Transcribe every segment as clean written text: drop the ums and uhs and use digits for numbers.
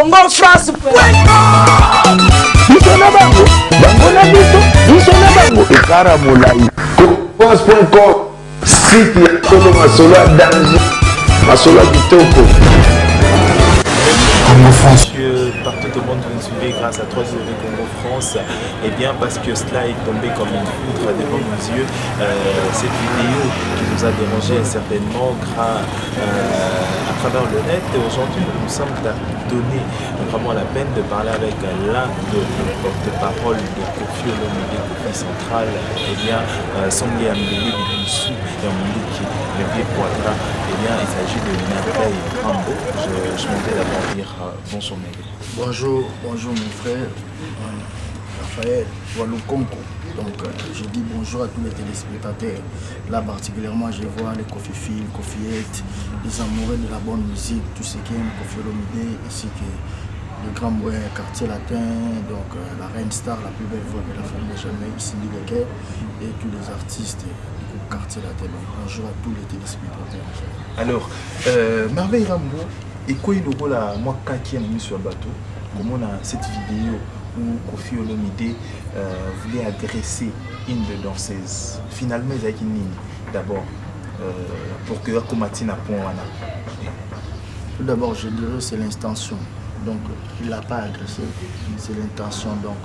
Congo France. Bango na biso na bango ekara molai. France.com site ya Tolo Masolo à danger. Masolo à Kitoko. Partout au monde, vous nous suivez grâce à 3 Congo France. Et bien parce que cela est tombé comme une foudre devant nos yeux. Cette vidéo qui nous a dérangé certainement à travers le net. Et aujourd'hui, nous nous sommes donné vraiment la peine de parler avec l'un de nos porte-parole de Koffi Olomide, Koffi Central. Et bien, Songé Ambeli Biboussou et Amundiki, le vieux Poitras. Et bien, il s'agit de Merveille Rambo. Je m'en vais d'abord dire bonjour Merveille. Bonjour mon frère Raphaël Waloukonko. Donc je dis bonjour à tous les téléspectateurs. Là particulièrement je vois les Koffi Fil, Koffi Het, les amoureux de la bonne musique, tous ceux qui aiment Koffi Olomide, ainsi que le grand quartier latin, donc la reine star, la plus belle voix de la famille de Jamaïque, Cindy Lecker, et tous les artistes du quartier latin. Donc bonjour à tous les téléspectateurs. Alors, Merveille Rambo, et quoi il y a moi qui ai mis sur le bateau, comment on a cette vidéo où Koffi Olomide voulait agresser une de danseuses. Finalement, il y a une ligne d'abord pour que Komatina Pongwana. Tout d'abord, je dirais c'est l'intention. Donc, il n'a pas agressé, c'est l'intention. Donc,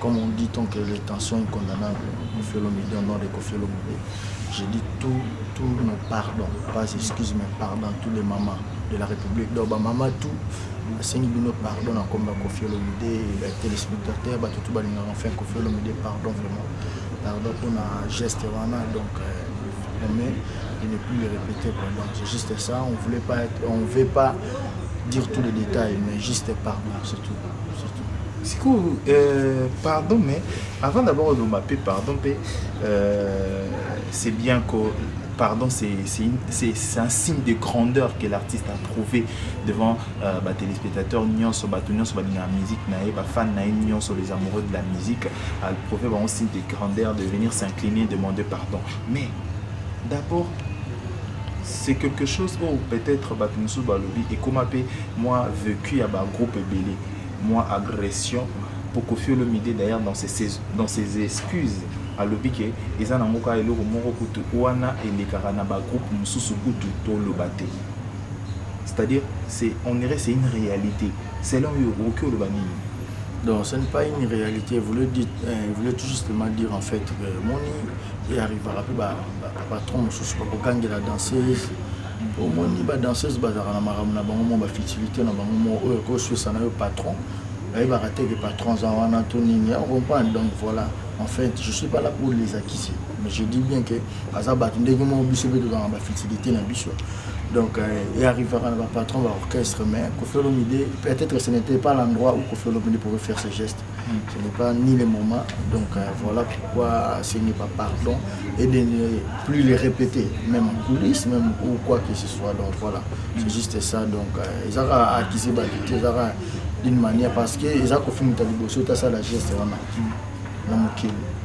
comme on dit, tant que l'intention est condamnable, Koffi Olomide, au nom de Koffi Olomide, je dis tout nos pardons, pas excuse, mais pardon, tous les mamans de la République. Donc, maman, tout, c'est une pardon en combat Koffi Olomide, les téléspectateurs, tout le monde enfin Koffi Olomide, pardon vraiment. Pardon pour un geste, donc, mais il ne plus le répéter. Donc, c'est juste ça, on ne veut pas dire tous les détails, mais juste pardon, c'est tout. C'est cool, pardon, mais avant d'abord de m'appeler pardon, c'est bien que pardon, c'est un signe de grandeur que l'artiste a prouvé devant les téléspectateurs, sur la musique, les fans, les amoureux de la musique, a prouvé un signe de grandeur de venir s'incliner, demander pardon. Mais d'abord, c'est quelque chose où peut-être et comme moi vécu à un groupe belé, moi agression pour Koffi Olomide d'ailleurs dans ses excuses à l'objet ils ont un eloko moko kutu wana elekara na ba groupe mususu kutu to lobate. C'est-à-dire on dirait c'est une réalité selon Koffi Olomide. Donc ce n'est pas une réalité, vous voulez tout justement dire en fait que Moni il arrivera plus patron mususu pas quand la danseuse au Moni ba danseuse bazara na maramu na bango ba fertilité na bango ko sur ça na patron il va rater les patrons en Antonini, on comprend. Donc voilà, en fait, je ne suis pas là pour les acquiser. Mais je dis bien que Azaba, tu n'es pas dans la fertilité. Donc il arrivera le patron de l'orchestre, mais Koffi Olomide, peut-être ce n'était pas l'endroit où Koffi Olomide pouvait faire ses gestes. Ce n'est pas ni le moment. Donc voilà pourquoi ce n'est pas pardon et de ne plus les répéter, même en coulisses, même ou quoi que ce soit. Donc voilà, c'est juste ça. Donc ils ont acquis d'une manière parce que ils ont confirmé que ça la geste vraiment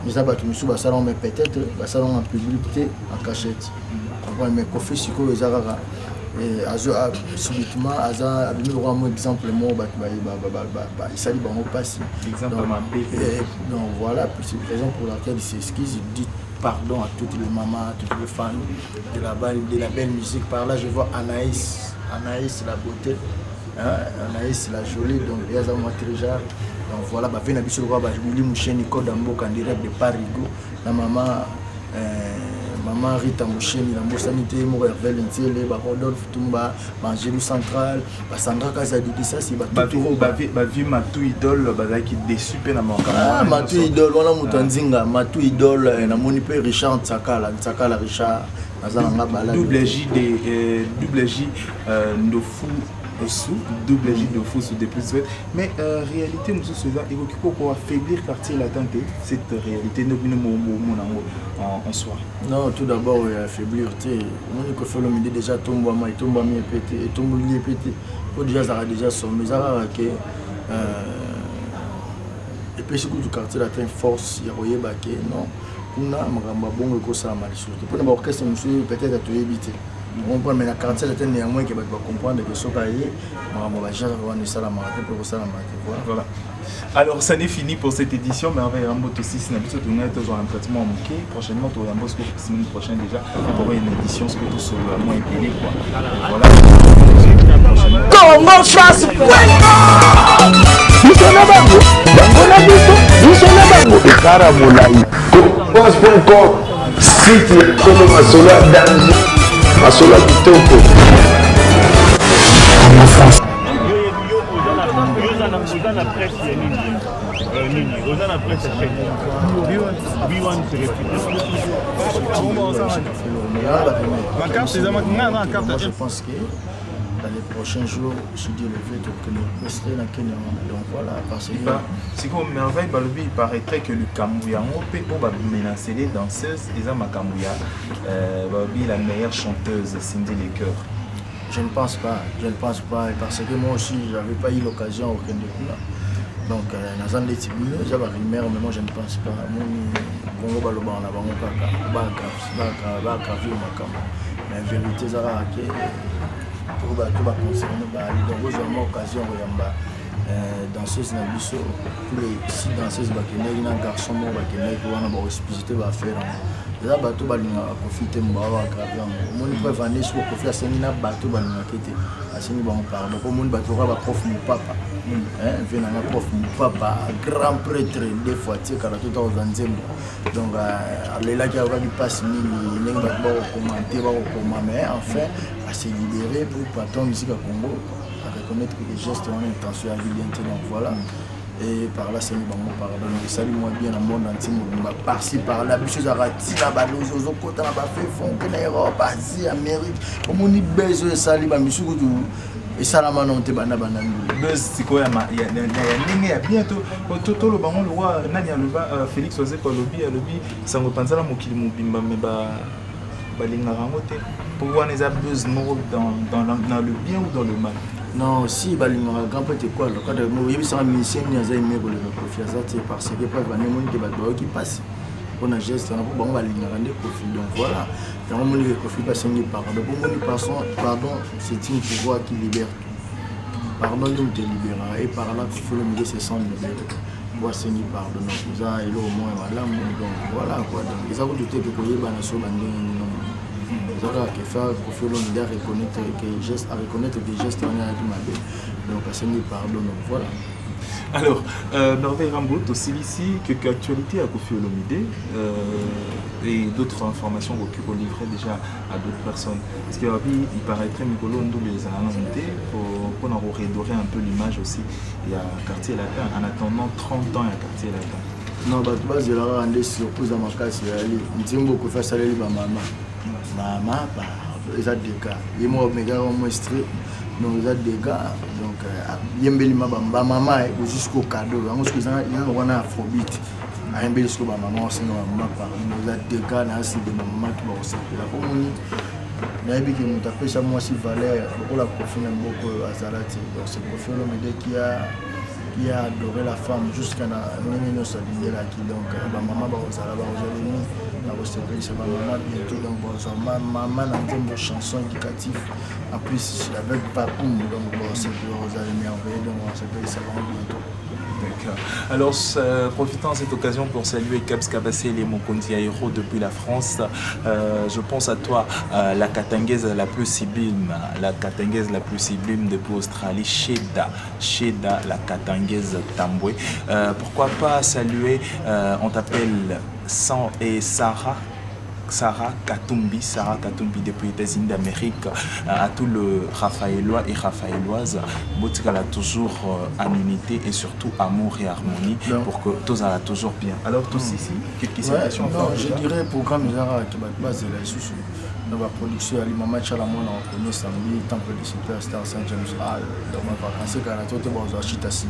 ils ont battu monsieur Bassalon mais peut-être Bassalon en public en cachette mais Koffi Siko ils ont subitement Aza un exemple moi il s'allie bon passe exemple donc voilà c'est la raison pour laquelle il s'excuse il dit pardon à toutes les mamans à toutes les fans de la belle musique. Par là je vois Anaïs la beauté. Anaïs la jolie, donc il y a un matériel. Donc voilà, je vais vous dire que je vais vous dire en direct de Parigo. La maman Rita Moucheni, la Moussanité, Hervé Lentiele, Rodolphe Tumba, Angélou Central, Sandra Kazadiki, ça c'est tout. Vu Matou Idole, qui est déçu, ah, Matou Idole, on a Moutanzinga, Matou Idole, on a Monipe Richard Tsakala Richard, double J de fou. Double J de fou sous des plus souhaits. Mais réalité, nous sommes là, il faut affaiblir le quartier latin, cette réalité en soi. Non, tout d'abord, affaiblir. On Koffi Olomide déjà tombe à moi, il tombe à moi, il tombe à moi, il faut déjà sommer. Et puis, surtout, le quartier latin force, il y a non. On a un bon ça mal. Pour l'orchestre, peut-être à tout éviter. On comprend, mais la 47 c'est néanmoins qui va comprendre que ce qu'il y a, on va gérer ça la marque pour ça la marque. Voilà. Alors, ça n'est fini pour cette édition, mais on va y avoir aussi, si on a toujours un traitement manqué. Prochainement, on va la semaine prochaine déjà pour une édition, ce que tout sur le moins épilé. Voilà. Congo Fast biso na bango bango na biso na bango ekara molai Cause.com site ya kolo masolo ya danger masolo ya kitoko Ozana presse nini ozana presse je pense que dans les prochains jours, je dis le fait que nous restons dans Kenya. Donc voilà, parce que si comme merveille balobi, il paraîtrait que le Kamouya on va menacer les danseuses et ça ma Kamouya balobi la meilleure chanteuse Cindy les cœurs. Je ne pense pas, parce que moi aussi j'avais pas eu l'occasion au Kenya. Donc dans un des tribunaux, j'avais rumeur, mais moi je ne pense pas. Moi Congo baloba on a vraiment pas gravé ma Kamouya. Mais en vérité ça va que pour tout va concerner donc vous avez l'occasion de danseuse na biso tous les 6 danseuses bakeneki na garçon moko bakeneki wana bahospitalité bafere eza bato balingaka kofi te mba bagrave yango omoni preuve ane soki kofi asengi na bato balingaki te asengi bango pardon po omoni bato oka baprof mopapa ve nanga prof mopapa grand prêtre deux fois tiekala tota kozwa nzembo donc alelaki akokaki mpasi mingi ndenge bato bakokomante bakokoma mais enfin se libérer pour patron musique à Congo à reconnaître que les gestes ont une intention à vivre donc voilà et par là c'est nous bon pardon salut moi bien dans le monde entier par-ci par là bicho za ratina balozo zo kota na ba fait fond que na Europe Asie Amérique comme on y besoin sali ba misu kutu et ça la manon te bana bana buzz siko ya ndenge ya bientôt toto lo bango lo wa nani aloba Félix Ozé Kolobi alobi sango panzala mokili mobimba me ba balingaka ngo te pour voir les abus dans le bien ou dans le mal. Non, si balingaka grand peu quoi le cas de moi il sera musicien ni aza aimé pour le confiance parce que pas venir mon que bato qui passe on a geste on pour bon balingaka ndé profil donc voilà dans mon le profil pas signé pardon pour mon passons pardon c'est une pouvoir qui libère pardon nous te libérera et par là il faut le milieu se sent libéré moi c'est ni pardon nous a et au moins voilà donc voilà quoi donc ils ont tout été que bana so bandé qui fait pour faire reconnaître que gestes à reconnaître des gestes on a dit donc c'est mis pardon donc voilà. Alors Merveille Rambo aussi ici que actualité à Koffi Olomide et d'autres informations qu'on livrait déjà à d'autres personnes parce que il paraîtrait Mikolo Ndo les a annoncés pour redorer un peu l'image aussi il y a quartier latin en attendant 30 ans il y a quartier latin. Non bah tu vas dire là on est surprise dans ma casse il dit beaucoup faire ça les maman maman ils ont des cas ils m'ont méga monstré donc ils ont des gars donc yembeli ma maman jusqu'au cadeau on se disant il y a on a afrobeat a yembeli jusqu'au maman c'est maman par ils ont des gars là c'est de maman qui va aussi la commune nayebi que nous tapé ça moi si valeur pour la confiance beaucoup à Zalati donc c'est Koffi Olomide qui a adoré la femme jusqu'à la minute de la qui donc maman va aux arabes aujourd'hui c'est ma maman bientôt donc maman a une chanson éducative en plus avec Papoum donc c'est pour Rosalie merveilleux donc on s'appelle ça bientôt. D'accord. Alors, profitant de cette occasion pour saluer Kabs Kabassé et Mokondi Aero depuis la France. Je pense à toi, la Katangaise la plus sublime, depuis Australie, Sheda, la Katangaise Tamboué. Pourquoi pas saluer, on t'appelle San et Sarah Katumbi depuis les États-Unis d'Amérique, à tout le Raphaélois et Raphaéloises, Botika a toujours en unité et surtout amour et harmonie pour que tous aient toujours bien. Alors tous ici, quelques citations. Je dirais programme qui va baser là sous dans la production à l'imam Chalamon on connaît samedi temple de Superstar Saint James Hall dans ma vacances quand on était dans Achita Sim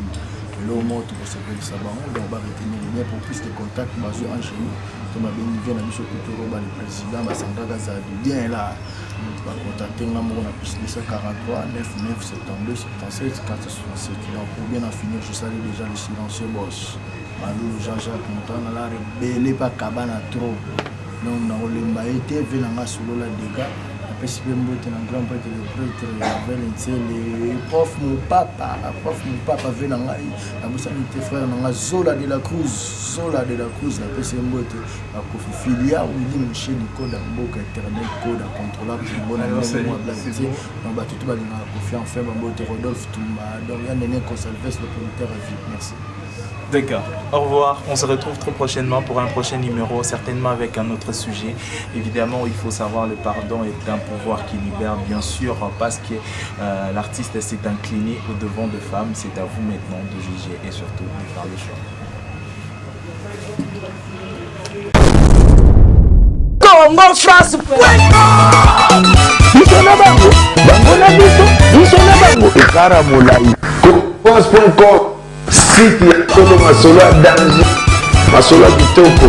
le mot pour se faire ça donc va retenir les pour plus de contacts basé en chez nous comme bien vient à Bishop Toro le président Sandra Gazadi bien là va contacter là on a plus de 43 99 72 77 467 donc pour bien en finir je salue déjà le silencieux boss Malou Jean-Jacques Montana là rebelle pas cabane trop donc on a été vu dans la solo la dégâts napesi mpe mbote na grand prêtre le prêtre Abel Ntsele prof mon papa ve na ngai nabosani te frère na ngai Zola de la Cruz napesi mbote bakofi filia Willy Michel Koda mboka éternel Koda contrôlable bona ndenge blaité na bato to balingaka kofi enfin bambote Rodolphe Tumba Dorian Nene Consalves le producteur à vie. Merci. D'accord. Au revoir. On se retrouve très prochainement pour un prochain numéro, certainement avec un autre sujet. Évidemment, il faut savoir le pardon est un pouvoir qui libère, bien sûr, parce que l'artiste s'est incliné au devant de femmes. C'est à vous maintenant de juger et surtout de faire le choix. Congo France biso na bango bango na biso na bango ekara molai Confiance.com site ya solo masolo ya danger masolo ya kitoko.